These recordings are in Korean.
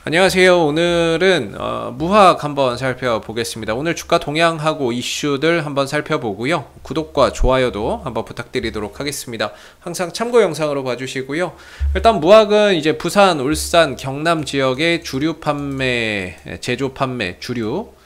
안녕하세요. 오늘은 무학 한번 살펴보겠습니다. 오늘 주가 동향하고 이슈들 한번 살펴보고요. 구독과 좋아요도 한번 부탁드리도록 하겠습니다. 항상 참고 영상으로 봐주시고요. 일단 무학은 이제 부산, 울산, 경남 지역의 주류 판매, 제조 판매, 주류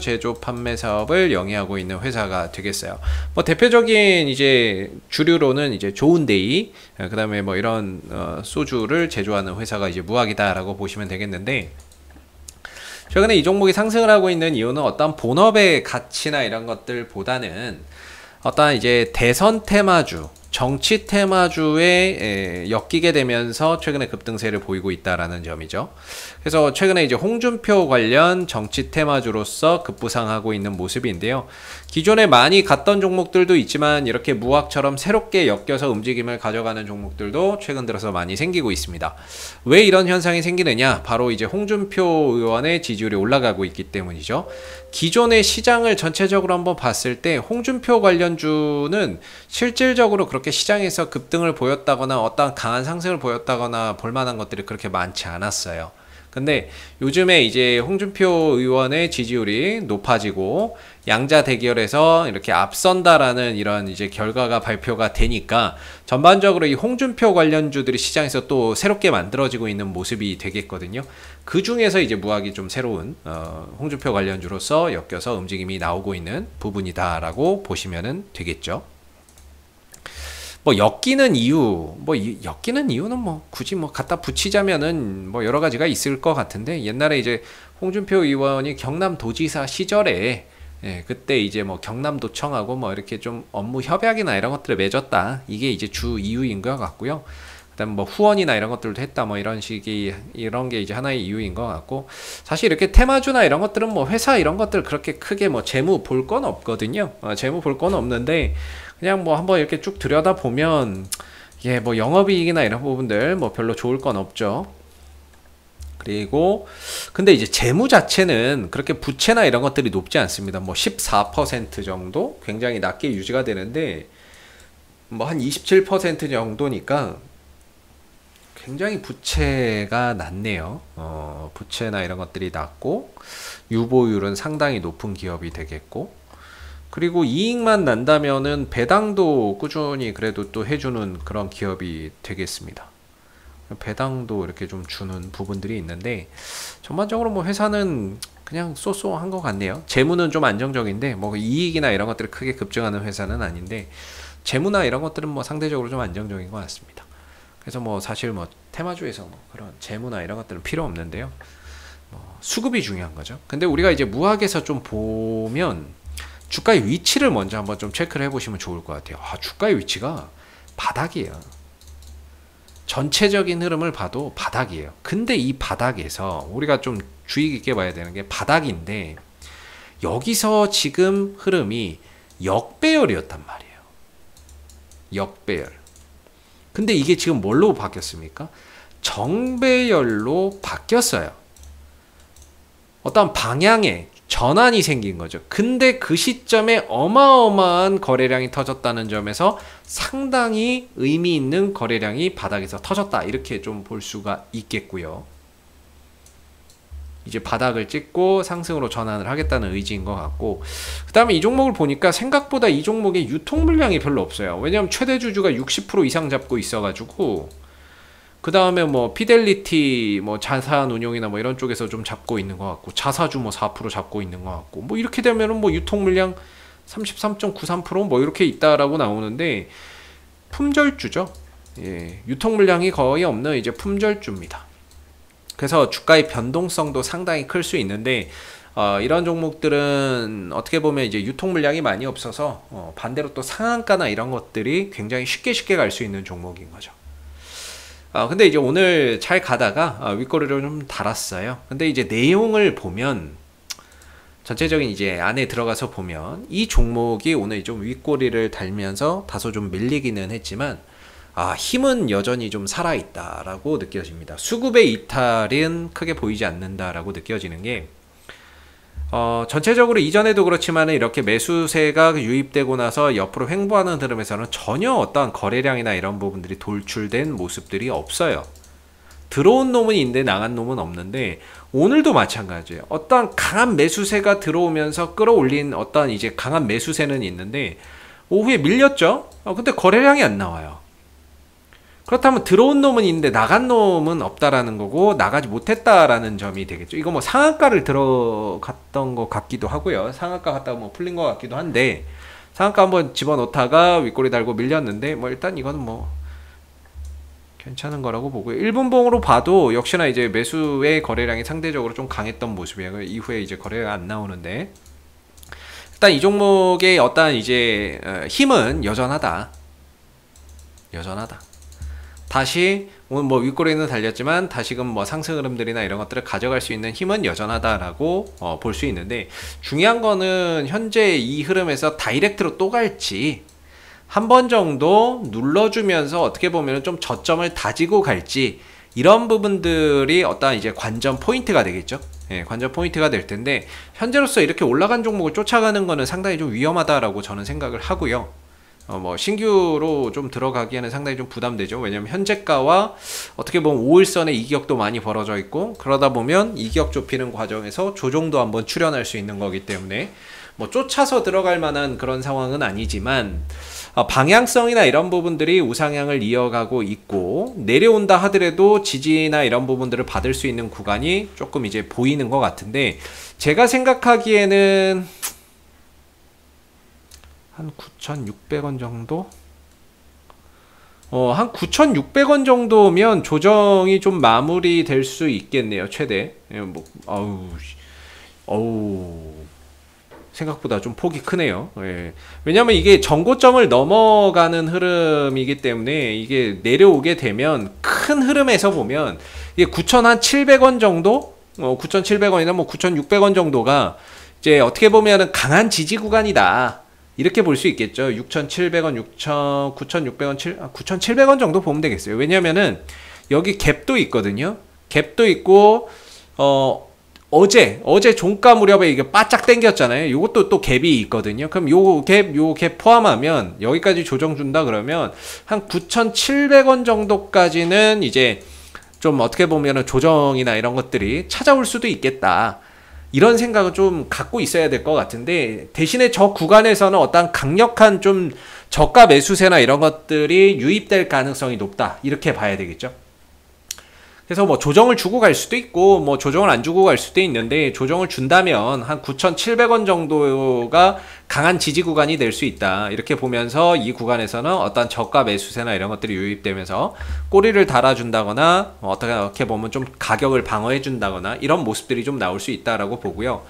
제조 판매 사업을 영위하고 있는 회사가 되겠어요. 뭐 대표적인 이제 주류로는 이제 좋은데이, 그다음에 뭐 이런 소주를 제조하는 회사가 이제 무학이다라고 보시면 되겠는데, 최근에 이 종목이 상승을 하고 있는 이유는 어떤 본업의 가치나 이런 것들보다는 어떤 이제 대선 테마주, 정치 테마주에 엮이게 되면서 최근에 급등세를 보이고 있다라는 점이죠. 그래서 최근에 이제 홍준표 관련 정치 테마주로서 급부상하고 있는 모습인데요. 기존에 많이 갔던 종목들도 있지만 이렇게 무학처럼 새롭게 엮여서 움직임을 가져가는 종목들도 최근 들어서 많이 생기고 있습니다. 왜 이런 현상이 생기느냐? 바로 이제 홍준표 의원의 지지율이 올라가고 있기 때문이죠. 기존의 시장을 전체적으로 한번 봤을 때 홍준표 관련주는 실질적으로 그렇게 시장에서 급등을 보였다거나 어떤 강한 상승을 보였다거나 볼만한 것들이 그렇게 많지 않았어요. 근데 요즘에 이제 홍준표 의원의 지지율이 높아지고 양자 대결에서 이렇게 앞선다라는 이런 이제 결과가 발표가 되니까 전반적으로 이 홍준표 관련주들이 시장에서 또 새롭게 만들어지고 있는 모습이 되겠거든요. 그 중에서 이제 무학이 좀 새로운 홍준표 관련주로서 엮여서 움직임이 나오고 있는 부분이다라고 보시면 되겠죠. 뭐 엮이는 이유, 엮이는 이유는 뭐 굳이 뭐 갖다 붙이자면은 뭐 여러 가지가 있을 것 같은데, 옛날에 이제 홍준표 의원이 경남도지사 시절에 그때 이제 뭐 경남도청하고 뭐 이렇게 좀 업무 협약이나 이런 것들을 맺었다, 이게 이제 주 이유인 것 같고요. 그다음 뭐 후원이나 이런 것들도 했다, 뭐 이런 식이, 이런 게 이제 하나의 이유인 것 같고, 사실 이렇게 테마주나 이런 것들은 뭐 회사 이런 것들 그렇게 크게 뭐 재무 볼 건 없거든요. 재무 볼 건 없는데 그냥 뭐 한번 이렇게 쭉 들여다 보면 예, 뭐 영업이익이나 이런 부분들 뭐 별로 좋을 건 없죠. 그리고 근데 이제 재무 자체는 그렇게 부채나 이런 것들이 높지 않습니다. 뭐 14% 정도 굉장히 낮게 유지가 되는데, 뭐 한 27% 정도니까 굉장히 부채가 낮네요. 부채나 이런 것들이 낮고 유보율은 상당히 높은 기업이 되겠고, 그리고 이익만 난다면은 배당도 꾸준히 그래도 또 해주는 그런 기업이 되겠습니다. 배당도 이렇게 좀 주는 부분들이 있는데, 전반적으로 뭐 회사는 그냥 쏘쏘한 것 같네요. 재무는 좀 안정적인데 뭐 이익이나 이런 것들이 크게 급증하는 회사는 아닌데, 재무나 이런 것들은 뭐 상대적으로 좀 안정적인 것 같습니다. 그래서 뭐 사실 뭐 테마주에서 뭐 그런 재무나 이런 것들은 필요 없는데요. 수급이 중요한 거죠. 근데 우리가 이제 무학에서 좀 보면 주가의 위치를 먼저 한번 좀 체크를 해보시면 좋을 것 같아요. 주가의 위치가 바닥이에요. 전체적인 흐름을 봐도 바닥이에요. 근데 이 바닥에서 우리가 좀 주의 깊게 봐야 되는 게, 바닥인데 여기서 지금 흐름이 역배열이었단 말이에요. 역배열. 근데 이게 지금 뭘로 바뀌었습니까? 정배열로 바뀌었어요. 어떤 방향의 전환이 생긴 거죠. 근데 그 시점에 어마어마한 거래량이 터졌다는 점에서 상당히 의미 있는 거래량이 바닥에서 터졌다, 이렇게 좀 볼 수가 있겠고요. 이제 바닥을 찍고 상승으로 전환을 하겠다는 의지인 것 같고, 그 다음에 이 종목을 보니까 생각보다 이 종목의 유통 물량이 별로 없어요. 왜냐하면 최대 주주가 60% 이상 잡고 있어가지고, 그 다음에 뭐 피델리티 뭐 자산운용이나 뭐 이런 쪽에서 좀 잡고 있는 것 같고, 자사주 뭐 4% 잡고 있는 것 같고, 뭐 이렇게 되면은 뭐 유통 물량 33.93% 뭐 이렇게 있다라고 나오는데, 품절주죠. 예, 유통 물량이 거의 없는 이제 품절주입니다. 그래서 주가의 변동성도 상당히 클 수 있는데, 이런 종목들은 어떻게 보면 이제 유통 물량이 많이 없어서 반대로 또 상한가나 이런 것들이 굉장히 쉽게 갈 수 있는 종목인 거죠. 근데 이제 오늘 잘 가다가 윗꼬리를 좀 달았어요. 근데 이제 내용을 보면, 전체적인 이제 안에 들어가서 보면 이 종목이 오늘 좀 윗꼬리를 달면서 다소 좀 밀리기는 했지만, 힘은 여전히 좀 살아있다라고 느껴집니다. 수급의 이탈은 크게 보이지 않는다라고 느껴지는 게, 전체적으로 이전에도 그렇지만 이렇게 매수세가 유입되고 나서 옆으로 횡보하는 흐름에서는 전혀 어떠한 거래량이나 이런 부분들이 돌출된 모습들이 없어요. 들어온 놈은 있는데 나간 놈은 없는데 오늘도 마찬가지예요. 어떤 강한 매수세가 들어오면서 끌어올린 어떤 이제 강한 매수세는 있는데 오후에 밀렸죠. 근데 거래량이 안 나와요. 그렇다면 들어온 놈은 있는데 나간 놈은 없다라는 거고 나가지 못했다라는 점이 되겠죠. 이거 뭐 상한가를 들어갔던 것 같기도 하고요. 상한가 갔다가 뭐 풀린 것 같기도 한데 상한가 한번 집어넣다가 윗꼬리 달고 밀렸는데 뭐 일단 이거는 뭐 괜찮은 거라고 보고요. 1분봉으로 봐도 역시나 이제 매수의 거래량이 상대적으로 좀 강했던 모습이에요. 이후에 이제 거래가 안 나오는데 일단 이 종목의 어떤 이제 힘은 여전하다. 다시 오늘 뭐 윗꼬리는 달렸지만 다시금 뭐 상승 흐름들이나 이런 것들을 가져갈 수 있는 힘은 여전하다라고 볼 수 있는데 중요한 거는 현재 이 흐름에서 다이렉트로 또 갈지 한 번 정도 눌러주면서 어떻게 보면 좀 저점을 다지고 갈지 이런 부분들이 어떤 이제 관전 포인트가 되겠죠. 예, 관전 포인트가 될 텐데 현재로서 이렇게 올라간 종목을 쫓아가는 거는 상당히 좀 위험하다라고 저는 생각을 하고요. 뭐 신규로 좀 들어가기에는 상당히 좀 부담되죠. 왜냐면 현재가와 어떻게 보면 5일선의 이격도 많이 벌어져 있고 그러다 보면 이격 좁히는 과정에서 조정도 한번 출현할 수 있는 거기 때문에 뭐 쫓아서 들어갈 만한 그런 상황은 아니지만 방향성이나 이런 부분들이 우상향을 이어가고 있고 내려온다 하더라도 지지나 이런 부분들을 받을 수 있는 구간이 조금 이제 보이는 것 같은데 제가 생각하기에는 한 9,600원 정도? 한 9,600원 정도면 조정이 좀 마무리 될 수 있겠네요. 최대. 생각보다 좀 폭이 크네요. 예. 왜냐면 이게 전고점을 넘어가는 흐름이기 때문에 이게 내려오게 되면 큰 흐름에서 보면 이게 9,700원 정도? 9,700원이나 뭐 9,600원 정도가 이제 어떻게 보면은 강한 지지 구간이다. 이렇게 볼 수 있겠죠. 6,700원, 9,600원, 9,700원 정도 보면 되겠어요. 왜냐면은 여기 갭도 있거든요. 갭도 있고 어제 종가 무렵에 이게 바짝 당겼잖아요. 요것도 또 갭이 있거든요. 그럼 요 갭 포함하면 여기까지 조정 준다 그러면 한 9,700원 정도까지는 이제 좀 어떻게 보면은 조정이나 이런 것들이 찾아올 수도 있겠다. 이런 생각을 좀 갖고 있어야 될 것 같은데 대신에 저 구간에서는 어떤 강력한 좀 저가 매수세나 이런 것들이 유입될 가능성이 높다. 이렇게 봐야 되겠죠. 그래서 뭐 조정을 주고 갈 수도 있고 뭐 조정을 안 주고 갈 수도 있는데 조정을 준다면 한 9,700원 정도가 강한 지지 구간이 될 수 있다. 이렇게 보면서 이 구간에서는 어떤 저가 매수세나 이런 것들이 유입되면서 꼬리를 달아준다거나 어떻게 보면 좀 가격을 방어해 준다거나 이런 모습들이 좀 나올 수 있다라고 보고요.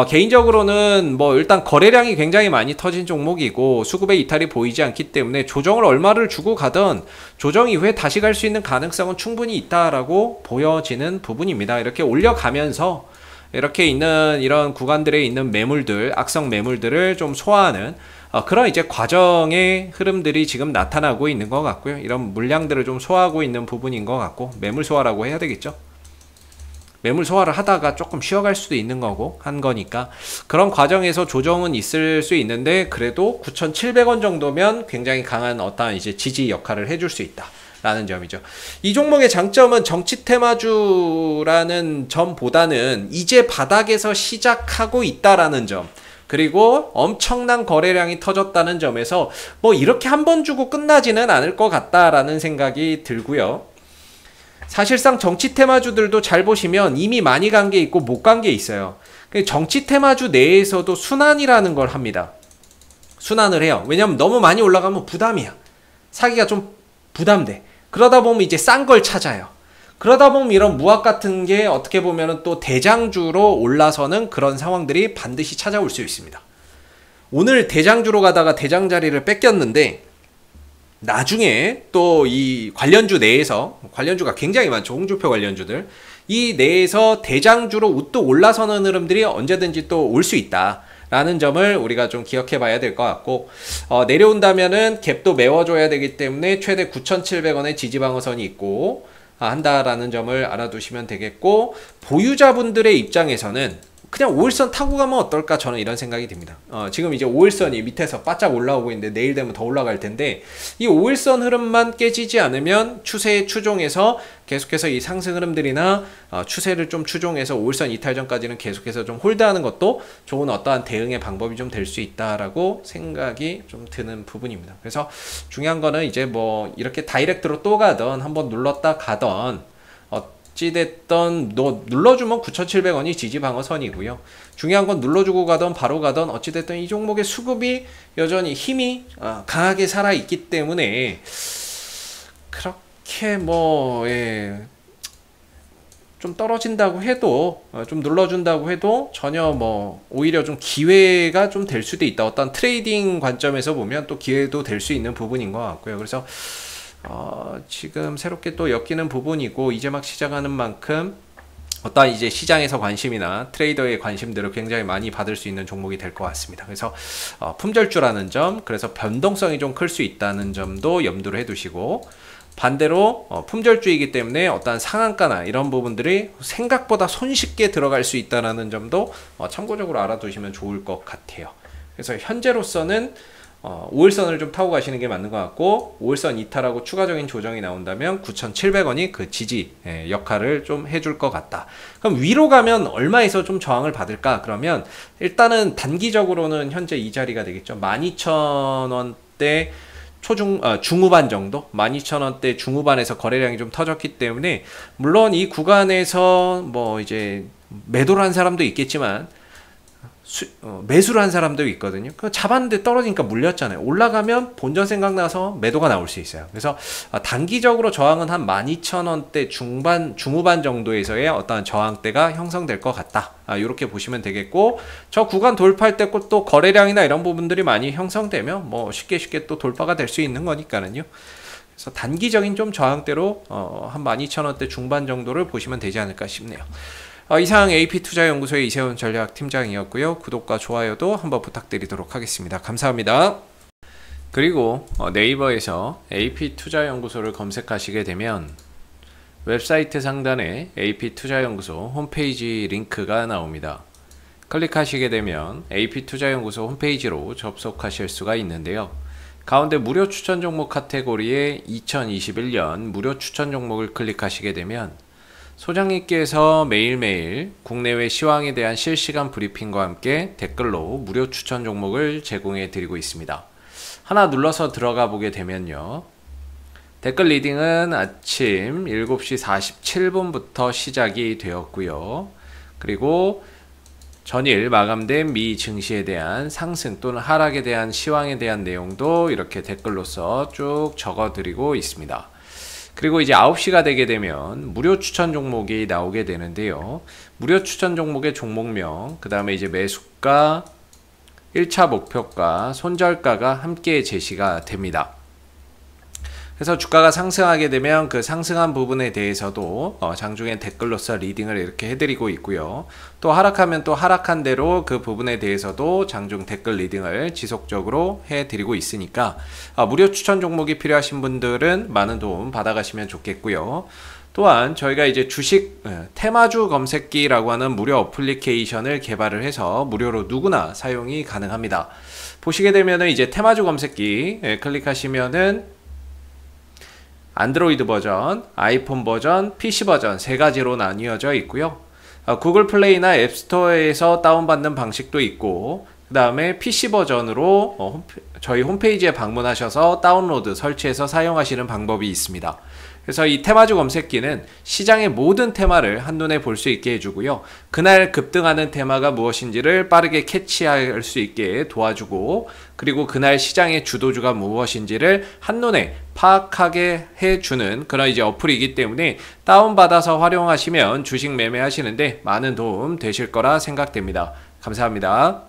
개인적으로는 뭐 일단 거래량이 굉장히 많이 터진 종목이고 수급의 이탈이 보이지 않기 때문에 조정을 얼마를 주고 가든 조정 이후에 다시 갈 수 있는 가능성은 충분히 있다라고 보여지는 부분입니다. 이렇게 올려가면서 이렇게 있는 이런 구간들에 있는 매물들, 악성 매물들을 좀 소화하는 그런 이제 과정의 흐름들이 지금 나타나고 있는 것 같고요. 이런 물량들을 좀 소화하고 있는 부분인 것 같고 매물 소화라고 해야 되겠죠. 매물 소화를 하다가 조금 쉬어갈 수도 있는 거고 한 거니까 그런 과정에서 조정은 있을 수 있는데 그래도 9,700원 정도면 굉장히 강한 어떤 이제 지지 역할을 해줄 수 있다. 라는 점이죠. 이 종목의 장점은 정치 테마주라는 점보다는 이제 바닥에서 시작하고 있다라는 점 그리고 엄청난 거래량이 터졌다는 점에서 뭐 이렇게 한 번 주고 끝나지는 않을 것 같다라는 생각이 들고요. 사실상 정치 테마주들도 잘 보시면 이미 많이 간 게 있고 못 간 게 있어요. 정치 테마주 내에서도 순환이라는 걸 합니다. 순환을 해요. 왜냐면 너무 많이 올라가면 부담이야. 사기가 좀 부담돼. 그러다 보면 이제 싼 걸 찾아요. 그러다 보면 이런 무학 같은 게 어떻게 보면 또 대장주로 올라서는 그런 상황들이 반드시 찾아올 수 있습니다. 오늘 대장주로 가다가 대장 자리를 뺏겼는데 나중에 또 이 관련주 내에서 관련주가 굉장히 많죠. 홍준표 관련주들 이 내에서 대장주로 또 올라서는 흐름들이 언제든지 또 올 수 있다 라는 점을 우리가 좀 기억해 봐야 될 것 같고 내려온다면은 갭도 메워줘야 되기 때문에 최대 9,700원의 지지방어선이 있고 한다라는 점을 알아두시면 되겠고 보유자분들의 입장에서는 그냥 5일선 타고 가면 어떨까, 저는 이런 생각이 듭니다. 지금 이제 5일선이 밑에서 바짝 올라오고 있는데 내일 되면 더 올라갈 텐데, 이 5일선 흐름만 깨지지 않으면 추세의 추종에서 계속해서 이 상승 흐름들이나 추세를 좀 추종해서 5일선 이탈 전까지는 계속해서 좀 홀드하는 것도 좋은 어떠한 대응의 방법이 좀 될 수 있다라고 생각이 좀 드는 부분입니다. 그래서 중요한 거는 이제 뭐 이렇게 다이렉트로 또 가던 한번 눌렀다 가던 어찌됐던 눌러주면 9,700원이 지지 방어선이고요. 중요한 건 눌러주고 가던 바로 가던 어찌됐든 이 종목의 수급이 여전히 힘이 강하게 살아있기 때문에 그렇게 뭐 좀 떨어진다고 해도 좀 눌러준다고 해도 전혀 뭐 오히려 좀 기회가 좀 될 수도 있다. 어떤 트레이딩 관점에서 보면 또 기회도 될 수 있는 부분인 것 같고요. 그래서 지금 새롭게 또 엮이는 부분이고, 이제 막 시작하는 만큼 어떤 이제 시장에서 관심이나 트레이더의 관심들을 굉장히 많이 받을 수 있는 종목이 될 것 같습니다. 그래서 품절주라는 점, 그래서 변동성이 좀 클 수 있다는 점도 염두를 해두시고, 반대로 품절주이기 때문에 어떤 상한가나 이런 부분들이 생각보다 손쉽게 들어갈 수 있다는 점도 참고적으로 알아두시면 좋을 것 같아요. 그래서 현재로서는 5일선을 좀 타고 가시는 게 맞는 것 같고, 5일선 이탈하고 추가적인 조정이 나온다면 9,700원이 그 지지 역할을 좀 해줄 것 같다. 그럼 위로 가면 얼마에서 좀 저항을 받을까? 그러면 일단은 단기적으로는 현재 이 자리가 되겠죠. 12,000원대 중후반 정도? 12,000원대 중후반에서 거래량이 좀 터졌기 때문에, 물론 이 구간에서 뭐 이제 매도를 한 사람도 있겠지만 매수를 한 사람도 있거든요. 잡았는데 떨어지니까 물렸잖아요. 올라가면 본전 생각나서 매도가 나올 수 있어요. 그래서 단기적으로 저항은 한 12,000원대 중후반 정도에서의 어떤 저항대가 형성될 것 같다. 이렇게 보시면 되겠고, 저 구간 돌파할 때 또 거래량이나 이런 부분들이 많이 형성되면 뭐 쉽게 또 돌파가 될 수 있는 거니까는요. 그래서 단기적인 좀 저항대로 한 12,000원대 중반 정도를 보시면 되지 않을까 싶네요. 이상 AP투자연구소의 이세훈 전략팀장이었고요. 구독과 좋아요도 한번 부탁드리도록 하겠습니다. 감사합니다. 그리고 네이버에서 AP투자연구소를 검색하시게 되면 웹사이트 상단에 AP투자연구소 홈페이지 링크가 나옵니다. 클릭하시게 되면 AP투자연구소 홈페이지로 접속하실 수가 있는데요. 가운데 무료 추천 종목 카테고리에 2021년 무료 추천 종목을 클릭하시게 되면 소장님께서 매일매일 국내외 시황에 대한 실시간 브리핑과 함께 댓글로 무료 추천 종목을 제공해 드리고 있습니다. 하나 눌러서 들어가 보게 되면요, 댓글 리딩은 아침 7시 47분부터 시작이 되었고요. 그리고 전일 마감된 미 증시에 대한 상승 또는 하락에 대한 시황에 대한 내용도 이렇게 댓글로서 쭉 적어 드리고 있습니다. 그리고 이제 9시가 되게 되면 무료 추천 종목이 나오게 되는데요. 무료 추천 종목의 종목명, 그 다음에 이제 매수가, 1차 목표가, 손절가가 함께 제시가 됩니다. 그래서 주가가 상승하게 되면 그 상승한 부분에 대해서도 장중에 댓글로서 리딩을 이렇게 해드리고 있고요. 또 하락하면 또 하락한 대로 그 부분에 대해서도 장중 댓글 리딩을 지속적으로 해드리고 있으니까 무료 추천 종목이 필요하신 분들은 많은 도움 받아가시면 좋겠고요. 또한 저희가 이제 주식 테마주 검색기라고 하는 무료 어플리케이션을 개발을 해서 무료로 누구나 사용이 가능합니다. 보시게 되면은 이제 테마주 검색기 클릭하시면은 안드로이드 버전, 아이폰 버전, PC 버전 세 가지로 나뉘어져 있고요. 구글 플레이나 앱스토어에서 다운받는 방식도 있고, 그 다음에 PC 버전으로 저희 홈페이지에 방문하셔서 다운로드, 설치해서 사용하시는 방법이 있습니다. 그래서 이 테마주 검색기는 시장의 모든 테마를 한눈에 볼 수 있게 해주고요. 그날 급등하는 테마가 무엇인지를 빠르게 캐치할 수 있게 도와주고, 그리고 그날 시장의 주도주가 무엇인지를 한눈에 파악하게 해주는 그런 이제 어플이기 때문에 다운받아서 활용하시면 주식 매매하시는데 많은 도움 되실 거라 생각됩니다. 감사합니다.